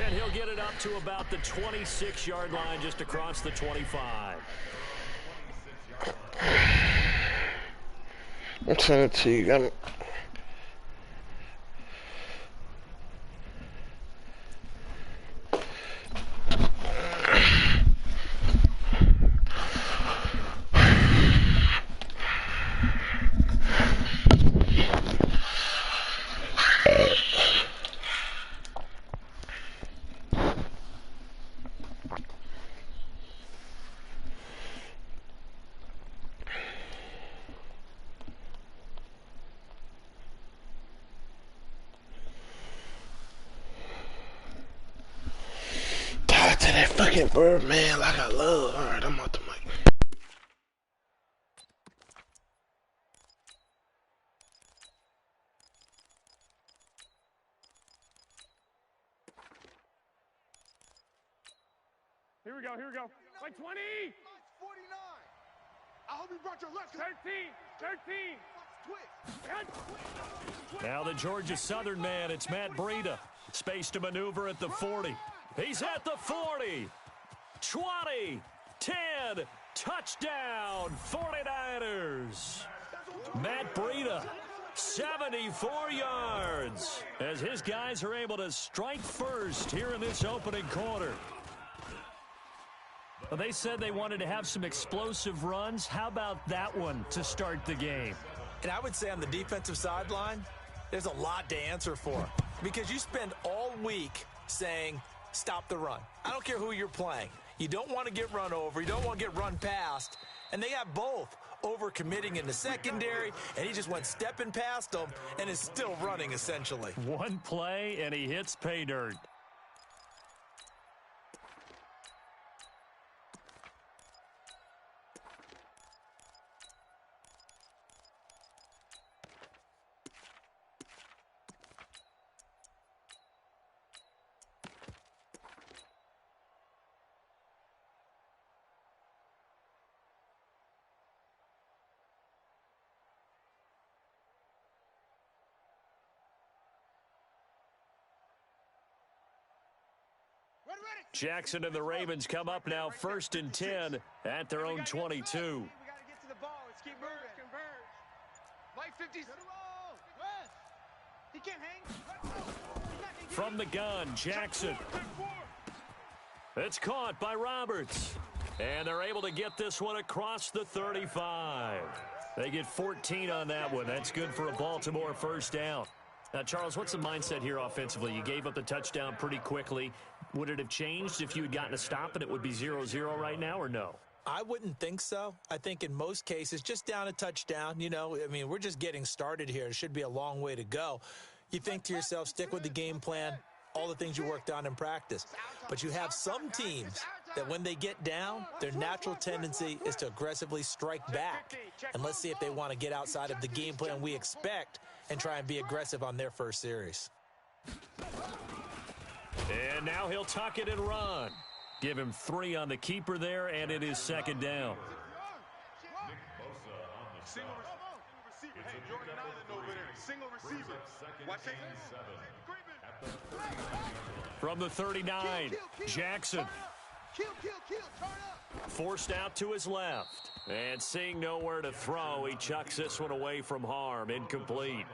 And he'll get it up to about the 26-yard line, just across the 25. I'll send it to you. To that fucking bird, man, like I love. All right, I'm out the mic. Here we go, here we go. Like 20. 49. I hope you brought your left. 13. Now the Georgia Southern man, it's Matt Breida. Space to maneuver at the 40. He's at the 40. 20. 10. Touchdown, 49ers. Matt Breida, 74 yards, as his guys are able to strike first here in this opening quarter. Well, they said they wanted to have some explosive runs. How about that one to start the game? And I would say on the defensive sideline, there's a lot to answer for, because you spend all week saying, stop the run. I don't care who you're playing. You don't want to get run over. You don't want to get run past. And they have both over-committing in the secondary, and he just went stepping past them and is still running, essentially. One play, and he hits pay dirt. Jackson and the Ravens come up now 1st and 10 at their own 22. We got to get to the ball. Let's keep moving. Converge. Mike 50. He can't hang. From the gun, Jackson. It's caught by Roberts. And they're able to get this one across the 35. They get 14 on that one. That's good for a Baltimore first down. Now, Charles, what's the mindset here offensively? You gave up the touchdown pretty quickly. Would it have changed if you had gotten a stop and it would be 0-0 right now, or no? I wouldn't think so. I think in most cases, just down a touchdown, you know, I mean, we're just getting started here. It should be a long way to go. You think to yourself, stick with the game plan, all the things you worked on in practice. But you have some teams that when they get down, their natural tendency is to aggressively strike back. And let's see if they want to get outside of the game plan we expect and try and be aggressive on their first series. And now he'll tuck it and run. Give him 3 on the keeper there, and it is 2nd down. From the 39, Jackson. Forced out to his left. And seeing nowhere to throw, he chucks this one away from harm. Incomplete.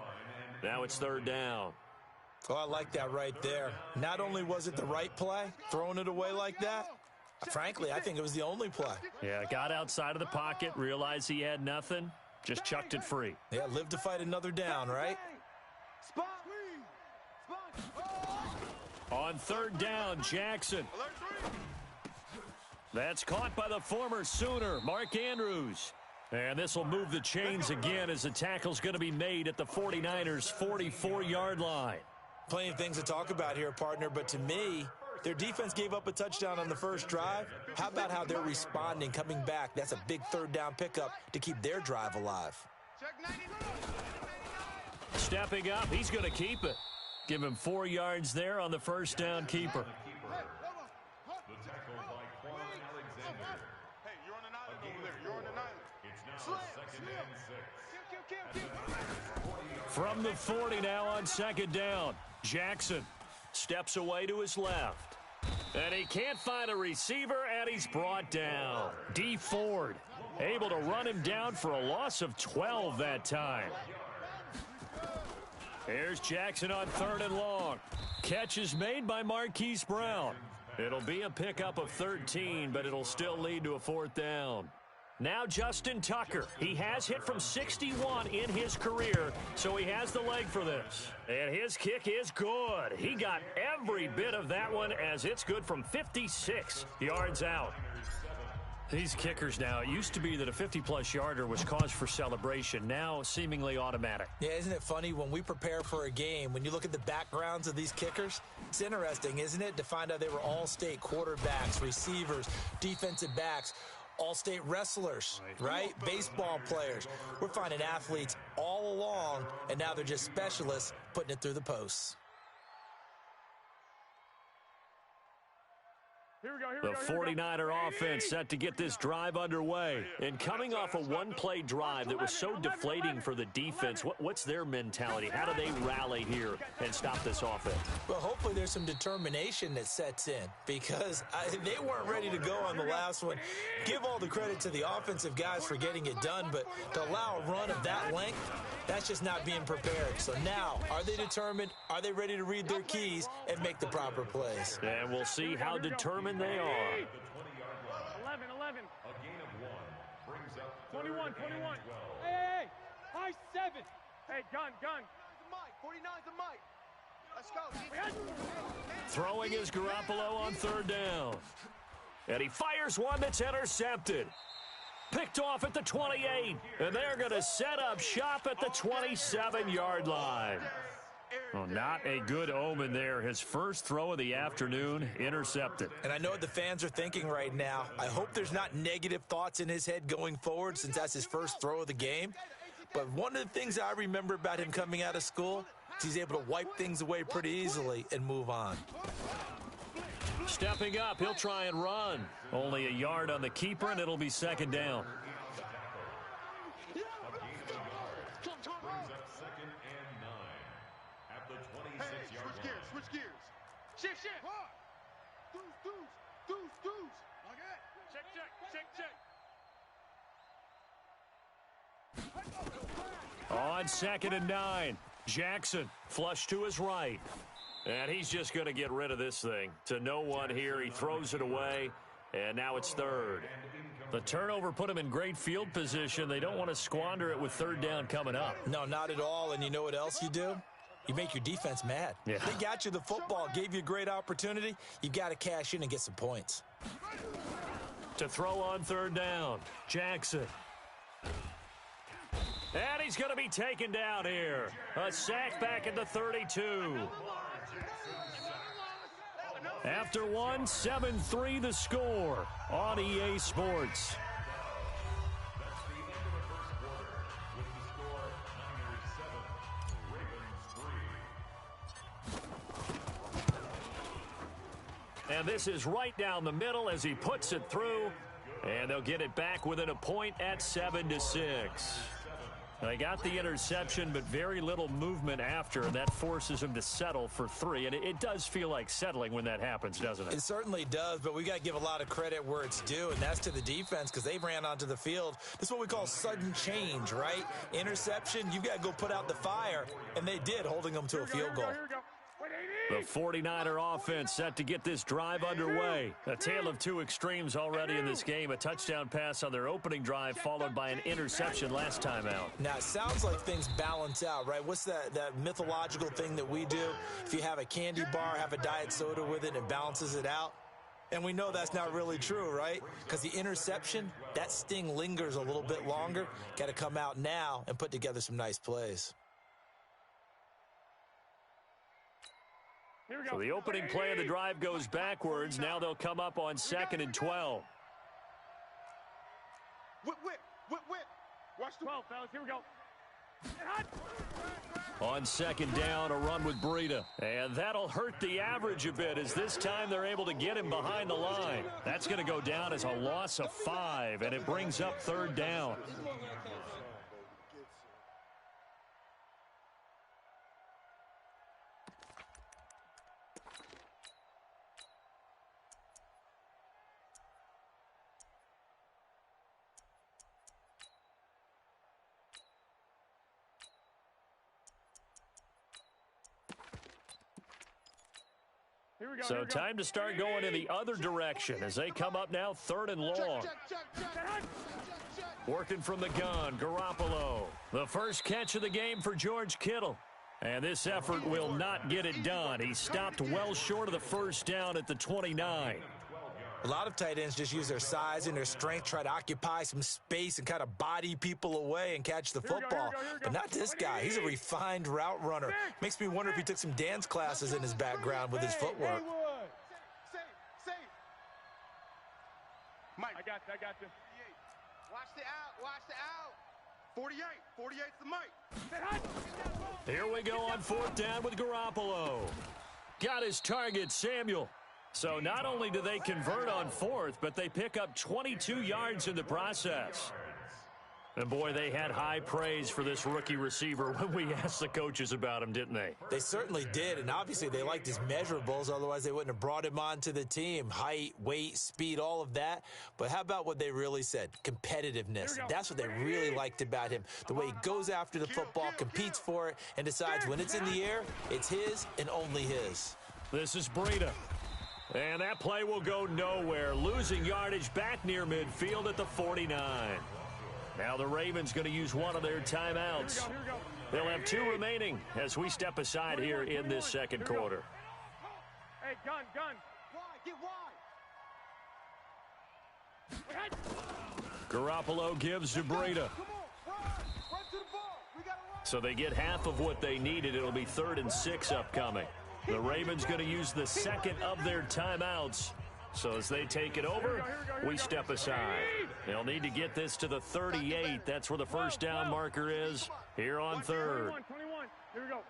Now it's 3rd down. Oh, I like that right there. Not only was it the right play, throwing it away like that, frankly, I think it was the only play. Yeah, got outside of the pocket, realized he had nothing, just chucked it free. Yeah, live to fight another down, right? On 3rd down, Jackson. That's caught by the former Sooner, Mark Andrews. And this will move the chains again as the tackle's going to be made at the 49ers' 44-yard line. Plenty of things to talk about here, partner, but to me, their defense gave up a touchdown on the first drive. How about how they're responding, coming back? That's a big 3rd down pickup to keep their drive alive. Stepping up, he's going to keep it. Give him 4 yards there on the first down keeper. From the 40 now on 2nd down, Jackson. Steps away to his left. And he can't find a receiver, and he's brought down. D. Ford able to run him down for a loss of 12 that time. Here's Jackson on 3rd and long. Catch is made by Marquise Brown. It'll be a pickup of 13, but it'll still lead to a 4th down. Now Justin Tucker. He has hit from 61 in his career, so he has the leg for this. And his kick is good. He got every bit of that one, as it's good from 56 yards out. These kickers now, it used to be that a 50-plus yarder was cause for celebration. Now seemingly automatic. Yeah, isn't it funny when we prepare for a game, when you look at the backgrounds of these kickers? It's interesting, isn't it, to find out they were all-state quarterbacks, receivers, defensive backs, all-state wrestlers, right? Baseball players. We're finding athletes all along, and now they're just specialists putting it through the posts. The 49er offense set to get this drive underway. And coming off a one-play drive that was so deflating for the defense, what's their mentality? How do they rally here and stop this offense? Well, hopefully there's some determination that sets in, because they weren't ready to go on the last one. Give all the credit to the offensive guys for getting it done, but to allow a run of that length, that's just not being prepared. So now, are they determined? Are they ready to read their keys and make the proper plays? And we'll see how determined they are. 11. A gain of 1 brings up 21. Hey, high 7. Hey, gun. 49's the mic. Let's go. Throwing is Garoppolo on 3rd down. And he fires one that's intercepted. Picked off at the 28. And they're going to set up shop at the 27-yard line. Well, not a good omen there. His first throw of the afternoon, intercepted. And I know what the fans are thinking right now. I hope there's not negative thoughts in his head going forward, since that's his first throw of the game. But one of the things I remember about him coming out of school is he's able to wipe things away pretty easily and move on. Stepping up, he'll try and run. Only a yard on the keeper, and it'll be 2nd down. Switch gears. Shift. Deuce. Check. On 2nd and 9, Jackson flush to his right. And he's just going to get rid of this thing. To no one here, he throws it away, and now it's 3rd. The turnover put him in great field position. They don't want to squander it with 3rd down coming up. No, not at all. And you know what else you do? You make your defense mad. Yeah. They got you the football, gave you a great opportunity. You got to cash in and get some points. To throw on 3rd down, Jackson. And he's going to be taken down here. A sack back at the 32. After one, 7-3 the score on EA Sports. And this is right down the middle as he puts it through. And they'll get it back within a point at 7-6. They got the interception, but very little movement after, and that forces him to settle for 3. And it does feel like settling when that happens, doesn't it? It certainly does, but we got to give a lot of credit where it's due, and that's to the defense, because they ran onto the field. This is what we call sudden change, right? Interception, you've got to go put out the fire, and they did, holding them to a field goal. The 49er offense set to get this drive underway. A tale of two extremes already in this game. A touchdown pass on their opening drive, followed by an interception last time out. Now, it sounds like things balance out, right? What's that mythological thing that we do? If you have a candy bar, have a diet soda with it, it balances it out. And we know that's not really true, right? Because the interception, that sting lingers a little bit longer. Got to come out now and put together some nice plays. So the opening play of the drive goes backwards. Now they'll come up on 2nd and 12. Whip. Watch the 12, fellas. Here we go. On 2nd down, a run with Breida. And that'll hurt the average a bit, as this time they're able to get him behind the line. That's going to go down as a loss of 5, and it brings up 3rd down. So time to start going in the other direction as they come up now 3rd and long. Working from the gun, Garoppolo. The first catch of the game for George Kittle. And this effort will not get it done. He stopped well short of the first down at the 29. A lot of tight ends just use their size and their strength, try to occupy some space and kind of body people away and catch the football. But not this guy. He's a refined route runner. Makes me wonder if he took some dance classes in his background with his footwork. Mike, I got you. Watch the out. 48's the Mike. Here we go on 4th down with Garoppolo. Got his target, Samuel. So not only do they convert on 4th, but they pick up 22 yards in the process. And boy, they had high praise for this rookie receiver when we asked the coaches about him, didn't they? They certainly did, and obviously they liked his measurables, otherwise they wouldn't have brought him onto the team. Height, weight, speed, all of that. But how about what they really said? Competitiveness. That's what they really liked about him. The way he goes after the football, competes for it, and decides when it's in the air, it's his and only his. This is Breida. And that play will go nowhere, losing yardage back near midfield at the 49. Now the Ravens going to use one of their timeouts. They'll have 2 remaining as we step aside here in this second quarter. Hey, gun. Wide, get wide. Garoppolo gives to Breida. So they get half of what they needed. It'll be 3rd and 6 upcoming. The Ravens going to use the second of their timeouts. So as they take it over, we step aside. They'll need to get this to the 38. That's where the first down marker is here on 3rd. 21. Here we go.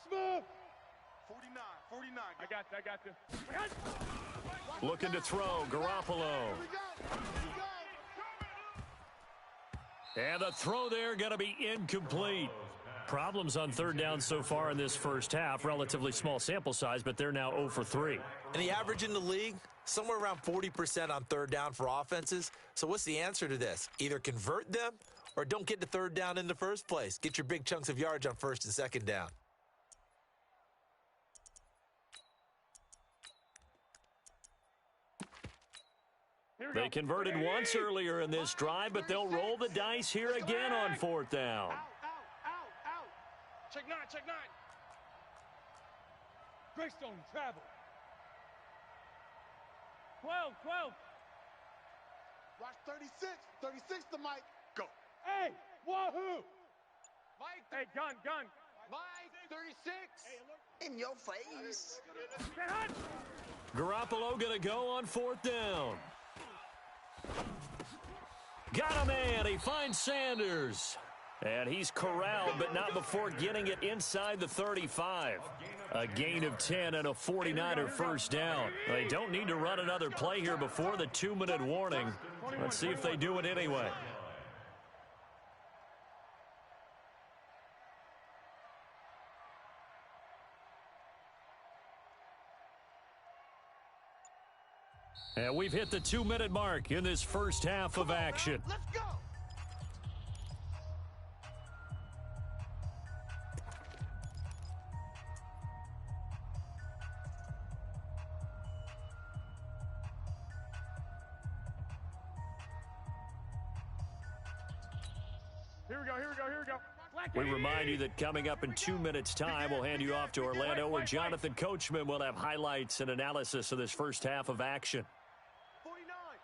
Smooth. 49. I got you. Looking to throw, Garoppolo. And the throw there going to be incomplete. Problems on 3rd down so far in this first half. Relatively small sample size, but they're now 0 for 3. And the average in the league, somewhere around 40% on 3rd down for offenses. So what's the answer to this? Either convert them or don't get to 3rd down in the first place. Get your big chunks of yards on 1st and 2nd down. They converted once earlier in this drive, but they'll roll the dice here again on 4th down. Out. Check 9. Greystone, travel. 12. Watch 36 to Mike. Go. Hey, wahoo. Mike. Hey, gun. Mike, 36. In your face. Garoppolo going to go on 4th down. Got a man. He finds Sanders. And he's corralled, but not before getting it inside the 35. A gain of 10 and a 49er first down. They don't need to run another play here before the 2-minute warning. Let's see if they do it anyway. And we've hit the 2-minute mark in this first half of action. Let's go. Here we go. We remind you that coming up in 2 minutes' time, we'll hand you off to Orlando, where Jonathan Coachman will have highlights and analysis of this first half of action.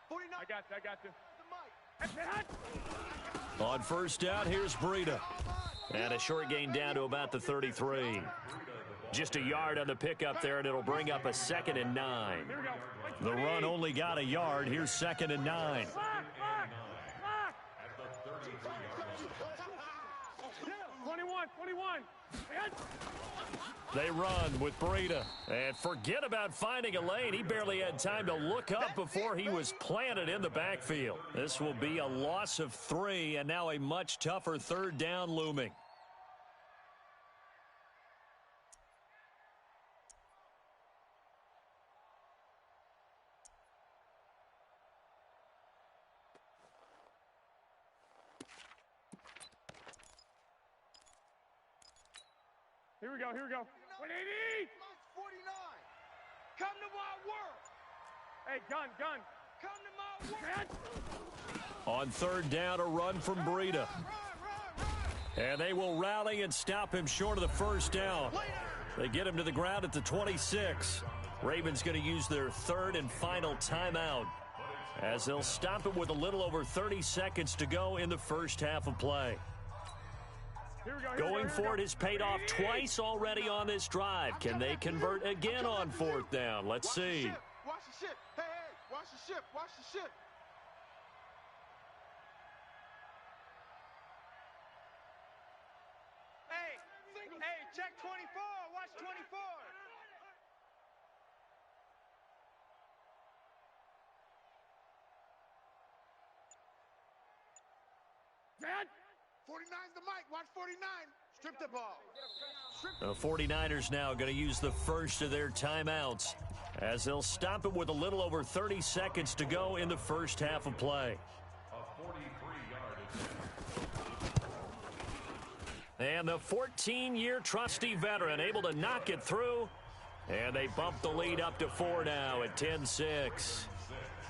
49. I got you. On 1st down, here's Breida. And a short gain down to about the 33. Just a yard on the pickup there, and it'll bring up a 2nd and 9. The run only got a yard. Here's 2nd and 9. Lock. 21. They run with Breida. And forget about finding a lane. He barely had time to look up before he was planted in the backfield. This will be a loss of 3, and now a much tougher 3rd down looming. Here we go. 180. 49. Come to my work. Hey, gun. Come to my work. On third down, a run from Breida. And they will rally and stop him short of the first down. They get him to the ground at the 26. Ravens going to use their third and final timeout as they'll stop him with a little over 30 seconds to go in the first half of play. Going for it has paid off twice already on this drive. Can they convert again on fourth down? Let's see. Watch the ship. Hey, watch the ship. Watch the ship. Hey, check 24. Watch 24. Dad? 49's the mic. Watch 49. Strip the ball. The 49ers now going to use the first of their timeouts as they'll stop it with a little over 30 seconds to go in the first half of play. And the 14-year trusty veteran able to knock it through. And they bump the lead up to 4 now at 10-6.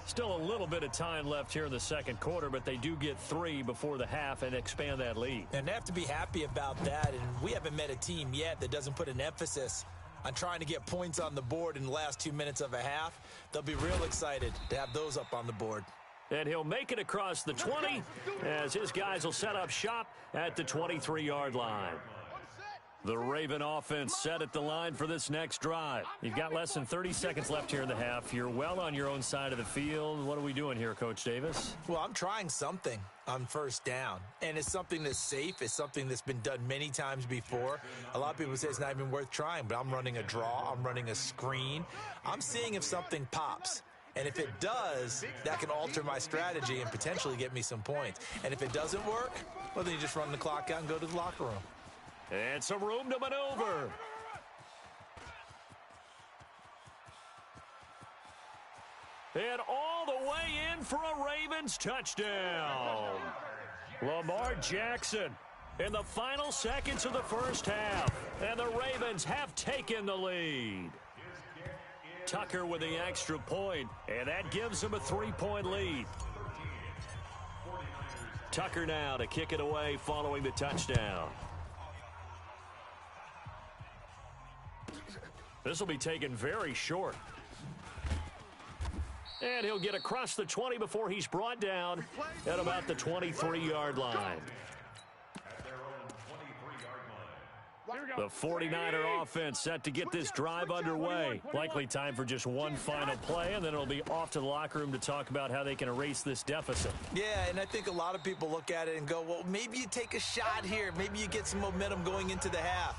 Still a little bit of time left here in the second quarter, but they do get 3 before the half and expand that lead. And they have to be happy about that, and we haven't met a team yet that doesn't put an emphasis on trying to get points on the board in the last 2 minutes of a half. They'll be real excited to have those up on the board. And he'll make it across the 20 as his guys will set up shop at the 23-yard line. The Raven offense set at the line for this next drive. You've got less than 30 seconds left here in the half. You're well on your own side of the field. What are we doing here, Coach Davis? Well, I'm trying something on first down, and it's something that's safe. It's something that's been done many times before. A lot of people say it's not even worth trying, but I'm running a draw. I'm running a screen. I'm seeing if something pops. And if it does, that can alter my strategy and potentially get me some points. And if it doesn't work, well, then you just run the clock out and go to the locker room. And some room to maneuver. And all the way in for a Ravens touchdown. Lamar Jackson in the final seconds of the first half. And the Ravens have taken the lead. Tucker with the extra point, and that gives him a 3-point lead. Tucker now to kick it away following the touchdown. This will be taken very short. And he'll get across the 20 before he's brought down at about the 23-yard line. The 49er offense set to get this drive underway. Likely time for just one final play, and then it'll be off to the locker room to talk about how they can erase this deficit. Yeah, and I think a lot of people look at it and go, well, maybe you take a shot here. Maybe you get some momentum going into the half.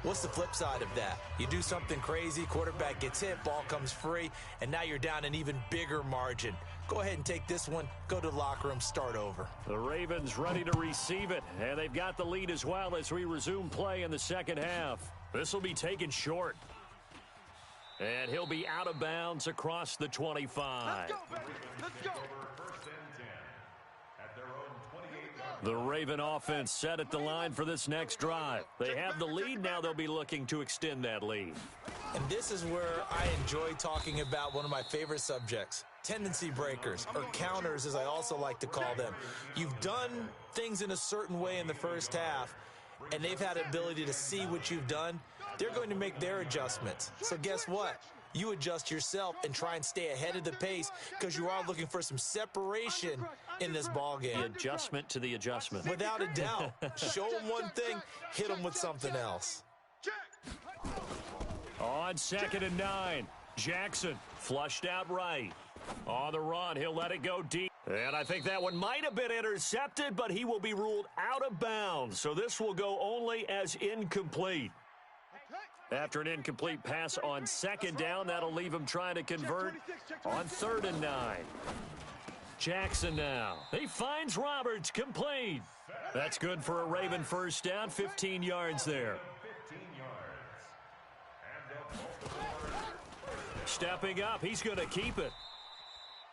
What's the flip side of that? You do something crazy, quarterback gets hit, ball comes free, and now you're down an even bigger margin. Go ahead and take this one, go to the locker room, start over. The Ravens ready to receive it, and they've got the lead as well as we resume play in the second half. This will be taken short. And he'll be out of bounds across the 25. Let's go, baby. Let's go. The Raven offense set at the line for this next drive. They have the lead. Now they'll be looking to extend that lead. And this is where I enjoy talking about one of my favorite subjects, tendency breakers, or counters as I also like to call them. You've done things in a certain way in the first half, and they've had the ability to see what you've done. They're going to make their adjustments. So guess what? You adjust yourself and try and stay ahead of the pace because you are looking for some separation in this ball game. The adjustment to the adjustment. Without a doubt. Show them one thing, hit them with something else. On 2nd and 9, Jackson flushed out right. On the run, he'll let it go deep. And I think that one might have been intercepted, but he will be ruled out of bounds. So this will go only as incomplete. After an incomplete pass on 2nd down, that'll leave him trying to convert on 3rd and 9. Jackson now. He finds Roberts, complete. That's good for a Raven first down, 15 yards there. Stepping up, he's going to keep it.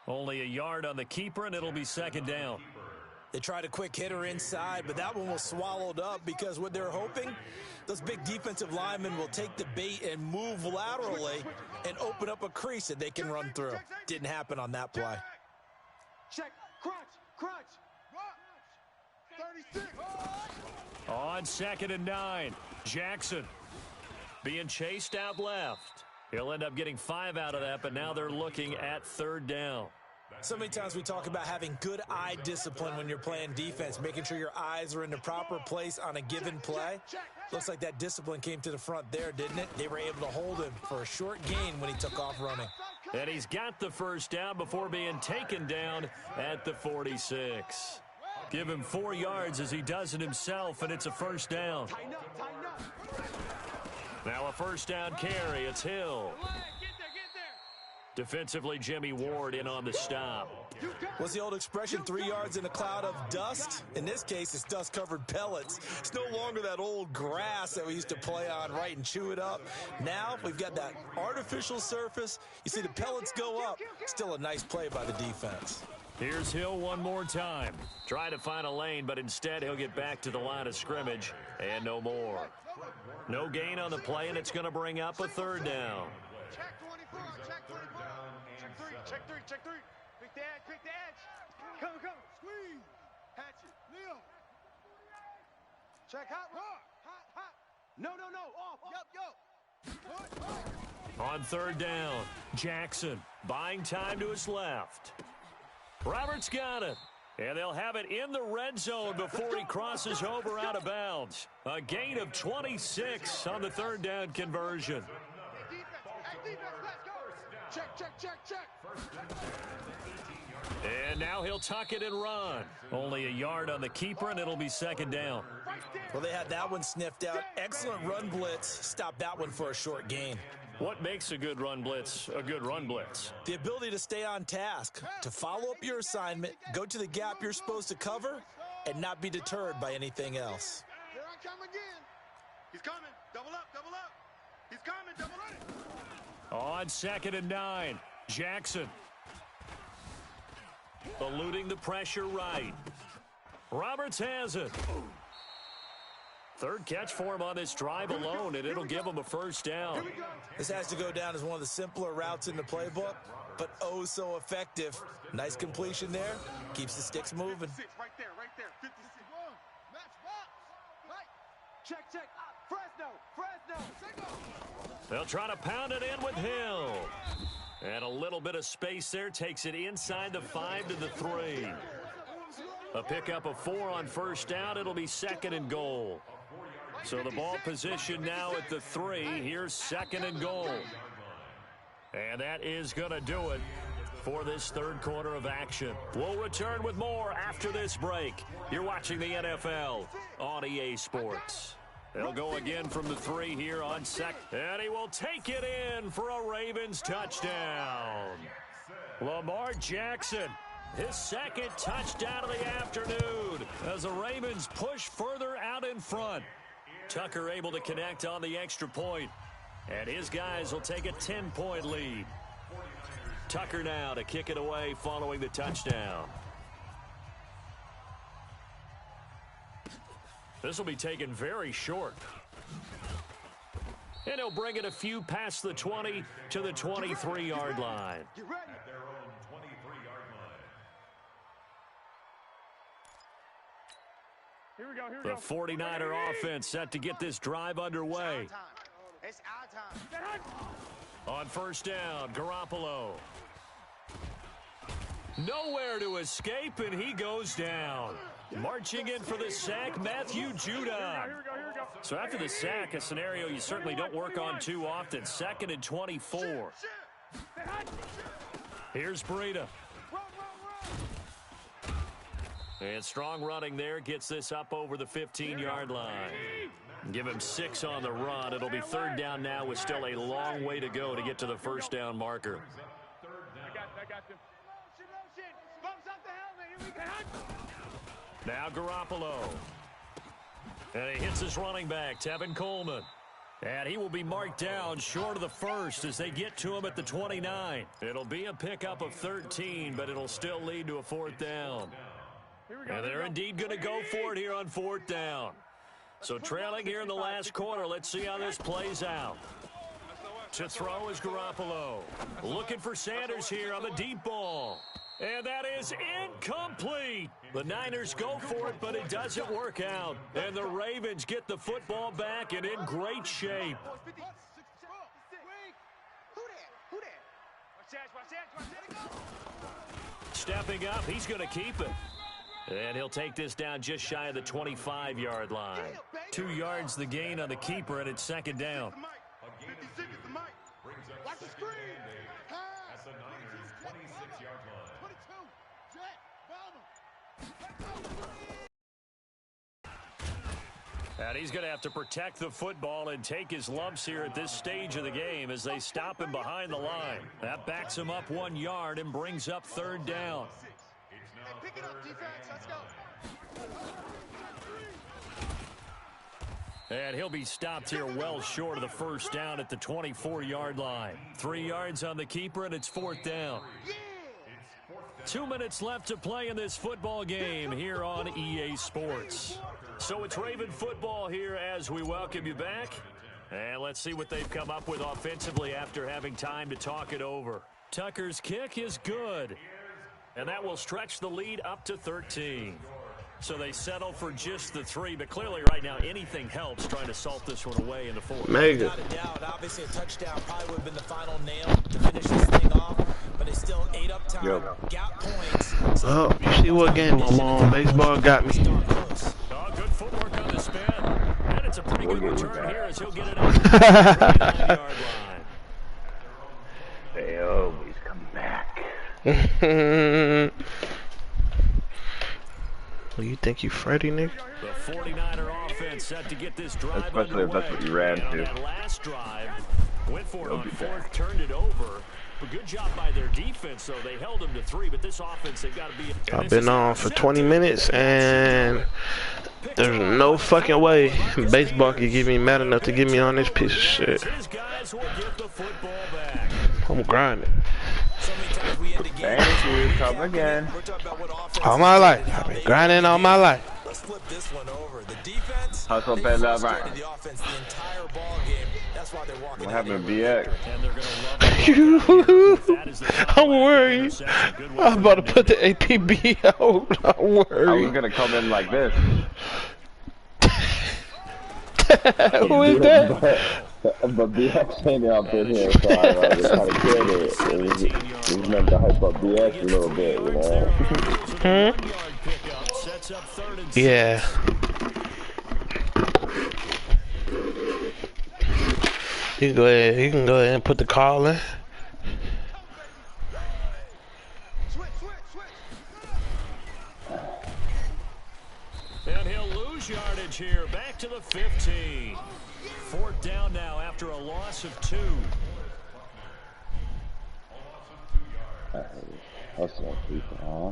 Only a yard on the keeper, and it'll be 2nd down. They tried a quick hitter inside, but that one was swallowed up because what they're hoping, those big defensive linemen will take the bait and move laterally and open up a crease that they can run through. Didn't happen on that play. Check, crunch. 36. On 2nd and 9, Jackson being chased out left. He'll end up getting 5 out of that, but now they're looking at 3rd down. So many times we talk about having good eye discipline when you're playing defense, making sure your eyes are in the proper place on a given play. Looks like that discipline came to the front there, didn't it? They were able to hold him for a short gain when he took off running. And he's got the 1st down before being taken down at the 46. Give him 4 yards as he does it himself, and it's a 1st down. Now a 1st down carry. It's Hill. Defensively, Jimmy Ward in on the stop. What's the old expression, 3 yards in a cloud of dust? In this case, it's dust-covered pellets. It's no longer that old grass that we used to play on, right, and chew it up. Now we've got that artificial surface. You see the pellets go up. Still a nice play by the defense. Here's Hill one more time. Trying to find a lane, but instead he'll get back to the line of scrimmage and no more. No gain on the play, and it's going to bring up a 3rd down. Check 24, check 24. Check 3. Pick the edge. Come. Squeeze. Hatchet. Leo. Check hot. No. Off. On 3rd down, Jackson buying time to his left. Roberts got it. And they'll have it in the red zone before he crosses over out of bounds. A gain of 26 on the 3rd down conversion. Hey, defense, let's go. Check. And now he'll tuck it and run. Only a yard on the keeper, and it'll be 2nd down. Well, they had that one sniffed out. Excellent run blitz. Stopped that one for a short gain. What makes a good run blitz a good run blitz? The ability to stay on task, to follow up your assignment, go to the gap you're supposed to cover, and not be deterred by anything else. Here I come again. He's coming. Double up. He's coming. Double it. On 2nd and 9, Jackson. Eluding the pressure right. Roberts has it. 3rd catch for him on this drive alone, and it'll give him a 1st down. This has to go down as one of the simpler routes in the playbook, but oh so effective. Nice completion there. Keeps the sticks moving. Right there. 56. Match box. Right. Check. Fresno. They'll try to pound it in with Hill. And a little bit of space there takes it inside the 5 to the 3. A pickup of 4 on 1st down. It'll be 2nd and goal. So the ball position now at the 3. Here's 2nd and goal. And that is going to do it for this 3rd quarter of action. We'll return with more after this break. You're watching the NFL on EA Sports. They'll go again from the 3 here on 2nd. And he will take it in for a Ravens touchdown. Lamar Jackson, his 2nd touchdown of the afternoon as the Ravens push further out in front. Tucker able to connect on the extra point, and his guys will take a 10-point lead. Tucker now to kick it away following the touchdown. This will be taken very short. And he'll bring it a few past the 20 to the 23-yard line. Get ready. Here we go. The 49er offense set to get this drive underway. It's our time. On 1st down, Garoppolo. Nowhere to escape, and he goes down. Marching in for the sack, Matthew Judon. Here we go. So after the sack, a scenario you certainly don't work on too often. 2nd and 24. Here's Breida. And strong running there gets this up over the 15-yard line. Give him 6 on the run. It'll be 3rd down now with still a long way to go to get to the 1st down marker. I got them. Motion. Bumps off the helmet. Here we go. Now Garoppolo. And he hits his running back, Tevin Coleman. And he will be marked down short of the 1st as they get to him at the 29. It'll be a pickup of 13, but it'll still lead to a 4th down. And they're indeed going to go for it here on 4th down. So trailing here in the last quarter. Let's see how this plays out. To throw is Garoppolo. Looking for Sanders here on the deep ball. And that is incomplete. The Niners go for it, but it doesn't work out. And the Ravens get the football back and in great shape. Stepping up, he's going to keep it. And he'll take this down just shy of the 25-yard line. 2 yards the gain on the keeper, and it's 2nd down. Watch the screen. At the Niners' 26-yard line. 22. And he's going to have to protect the football and take his lumps here at this stage of the game as they stop him behind the line. That backs him up 1 yard and brings up 3rd down. Pick it up, defense. Let's go. And he'll be stopped here well short of the 1st down at the 24-yard line. 3 yards on the keeper, and it's 4th down. 2 minutes left to play in this football game here on EA Sports. So it's Raven football here as we welcome you back. And let's see what they've come up with offensively after having time to talk it over. Tucker's kick is good. And that will stretch the lead up to 13. So they settle for just the 3, but clearly right now anything helps trying to salt this one away in the 4th. Mega. Without a doubt, obviously a touchdown probably would have been the final nail to finish this thing off, but it's still 8 up time, got points. Oh, you see what game I'm on? Baseball got me. Oh, good footwork on the spin. And it's a pretty good return here as he'll get it out to the 39-yard line. They always come back. Well, you think you Freddy, nigga? The 49er offense set to get this drive Especially if that's what you ran to. to. That last drive went for it on 4th, turned it over. But good job by their defense, though. They held them to 3, but this offense, they've got to be... I've been on for 20 minutes, and there's no fucking way baseball can get me mad enough to get me on this piece of shit. His guys will get the football back. I'm grinding. So many times we end the game. Thank you. Come again. We're talking about what offense All my life. I've been grinding all my life. Let's flip this one over. The defense, Hustle, they bend up, frustrated right. the offense the entire ball game. That's why they're walking. What happened to BX? And they're going to love I'm worried. I'm about to put the APB out. I'm I was worried. gonna come in like this. Who is that? But BX ain't up in here, so I was kind of killed it. It was meant to hype up BX a little bit, you know. Yeah. You can go ahead and put the call in. And he'll lose yardage here. Back to the 15. 4th down now after a loss of 2. Hustle on people, huh?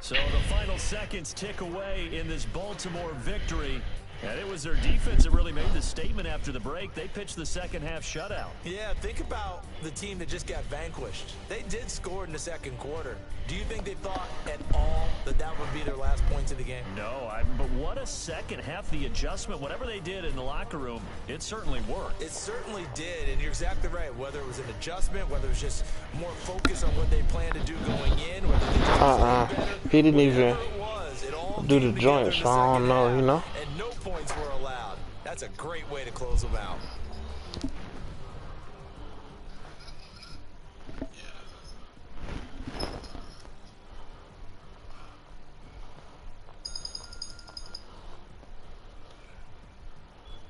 So the final seconds tick away in this Baltimore victory. And it was their defense that really made the statement after the break. They pitched the second half shutout. Yeah, think about the team that just got vanquished. They did score in the 2nd quarter. Do you think they thought at all that that would be their last points of the game? No, but what a second half. The adjustment, whatever they did in the locker room, it certainly worked. It certainly did, and you're exactly right. Whether it was an adjustment, whether it was just more focus on what they planned to do going in, whether they just better, He didn't even it was, it all do the came together joint, in so I don't second know, half, you know? And no points were allowed. That's a great way to close them out.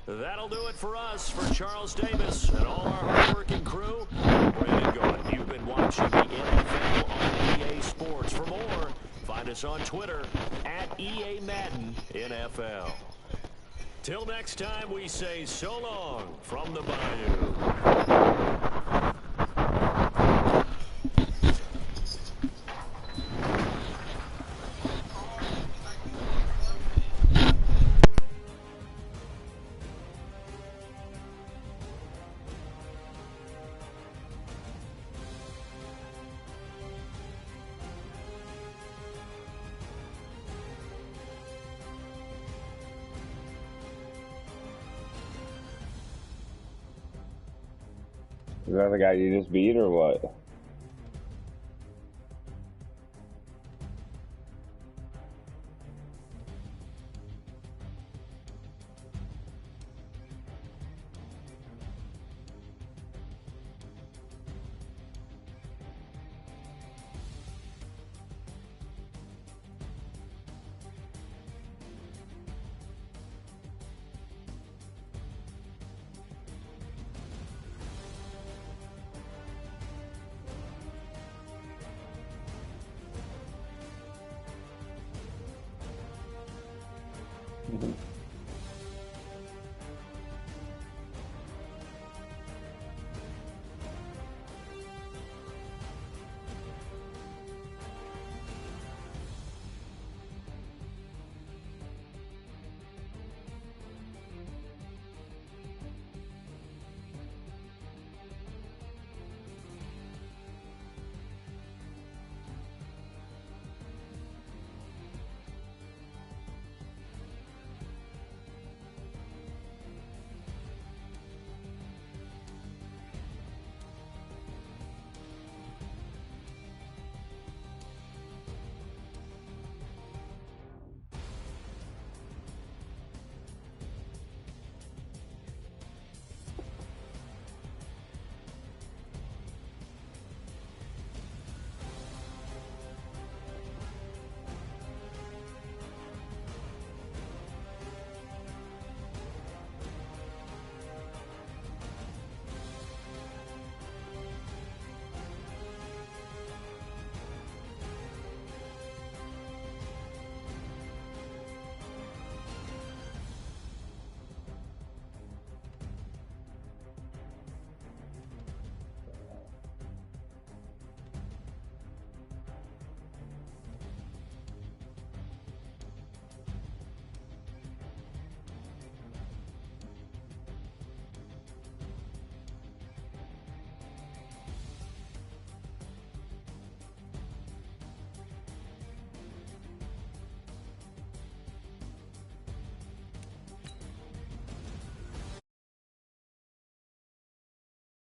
That'll do it for us, for Charles Davis and all our hardworking crew. Brandon Goin, you've been watching the NFL on EA Sports. For more, find us on Twitter at EA Madden NFL. Till next time, we say so long from the Bayou. Is that the guy you just beat or what? Mm-hmm.